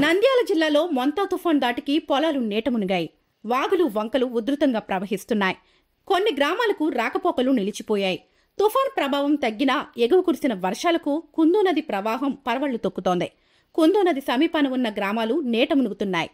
నంద్యాల జిల్లాలో మొంతా తుఫాన్ దాటికి పొలాలు నీట మునిగాయి. వాగులు వంకలు ఉధృతంగా ప్రవహిస్తున్నాయి. కొన్ని గ్రామాలకు రాకపోకలు నిలిచిపోయాయి. తుఫాన్ ప్రభావం తగ్గినా ఎగువ కురిసిన వర్షాలకు కుందు నది ప్రవాహం పరవళ్లు తొక్కుతోంది. కుందు నది సమీపాన ఉన్న గ్రామాలు నీట మునుగుతున్నాయి.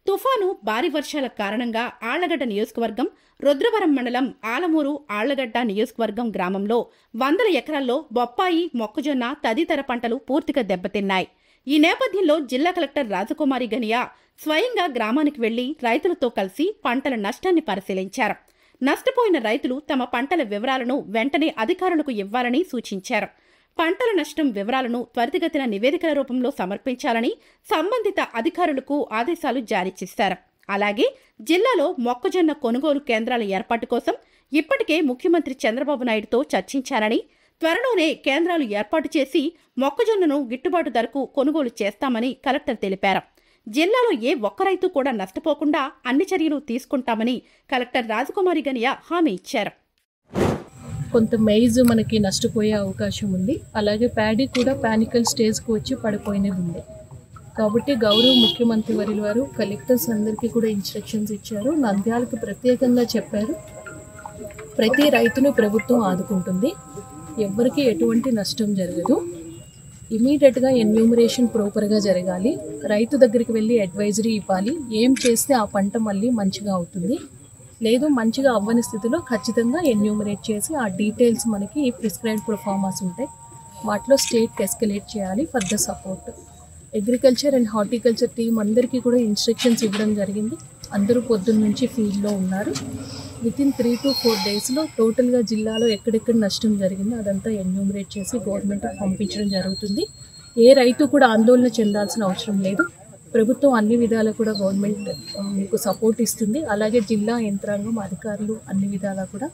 తుఫాను భారీ వర్షాల కారణంగా ఆళ్లగడ్డ నియోజకవర్గం, రుద్రవరం మండలం ఆలమూరు ఆళ్లగడ్డ నియోజకవర్గం గ్రామంలో 100 ఎకరాల్లో బొప్పాయి, మొక్కజొన్న తదితర పంటలు పూర్తిగా దెబ్బతిన్నాయి. ఈ నేపథ్యంలో జిల్లా కలెక్టర్ రాజకుమారి గనియా స్వయంగా గ్రామానికి వెళ్లి రైతులతో కలిసి పంటల నష్టాన్ని పరిశీలించారు. నష్టపోయిన రైతులు తమ పంటల వివరాలను వెంటనే అధికారులకు ఇవ్వాలని సూచించారు. పంటల నష్టం వివరాలను త్వరితగతిన నివేదికల రూపంలో సమర్పించాలని సంబంధిత అధికారులకు ఆదేశాలు జారీ చేశారు. అలాగే జిల్లాలో మొక్కజొన్న కొనుగోలు కేంద్రాల ఏర్పాటు కోసం ఇప్పటికే ముఖ్యమంత్రి చంద్రబాబు నాయుడుతో చర్చించారని, త్వరలోనే కేంద్రాలు ఏర్పాటు చేసి మొక్కజొన్నను గిట్టుబాటు ధరకు కొనుగోలు చేస్తామని కలెక్టర్ తెలిపారు. జిల్లాలో ఏ ఒక్క రైతు కూడా నష్టపోకుండా అన్ని చర్యలు తీసుకుంటామని కలెక్టర్ రాజకుమారి గనియా హామీ ఇచ్చారు. కొంత మైజ్ మనకి నష్టపోయే అవకాశం ఉంది. అలాగే ప్యాడీ కూడా పానికల్ స్టేజ్కి వచ్చి పడిపోయినది ఉంది. కాబట్టి గౌరవ ముఖ్యమంత్రి వారు కలెక్టర్స్ అందరికీ కూడా ఇన్స్ట్రక్షన్స్ ఇచ్చారు. నంద్యాలకు ప్రత్యేకంగా చెప్పారు, ప్రతి రైతును ప్రభుత్వం ఆదుకుంటుంది, ఎవరికి ఎటువంటి నష్టం జరగదు. ఇమీడియట్గా ఎన్యూమరేషన్ ప్రాపర్గా జరగాలి. రైతు దగ్గరికి వెళ్ళి అడ్వైజరీ ఇవ్వాలి, ఏం చేస్తే ఆ పంట మళ్ళీ మంచిగా అవుతుంది, లేదు మంచిగా అవ్వని స్థితిలో ఖచ్చితంగా ఎన్యూమరేట్ చేసి ఆ డీటెయిల్స్ మనకి ప్రిస్క్రైబ్డ్ ప్రొఫార్మాస్ ఉంటాయి, వాటిలో స్టేట్కి ఎస్కలేట్ చేయాలి for the support. Agriculture and horticulture team అందరికీ కూడా ఇన్స్ట్రక్షన్స్ ఇవ్వడం జరిగింది. అందరూ పొద్దున్న నుంచి ఫీల్డ్లో ఉన్నారు. వితిన్ 3 to 4 డేస్లో టోటల్గా జిల్లాలో ఎక్కడెక్కడ నష్టం జరిగిందో అదంతా ఎన్యూమరేట్ చేసి గవర్నమెంట్కి పంపించడం జరుగుతుంది. ఏ రైతు కూడా ఆందోళన చెందాల్సిన అవసరం లేదు. ప్రభుత్వం అన్ని విధాలా కూడా గవర్నమెంట్ మీకు సపోర్ట్ ఇస్తుంది. అలాగే జిల్లా యంత్రాంగం అధికారులు అన్ని విధాలా కూడా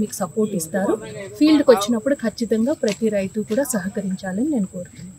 మీకు సపోర్ట్ ఇస్తారు. ఫీల్డ్కి వచ్చినప్పుడు ఖచ్చితంగా ప్రతి రైతు కూడా సహకరించాలని నేను కోరుతున్నాను.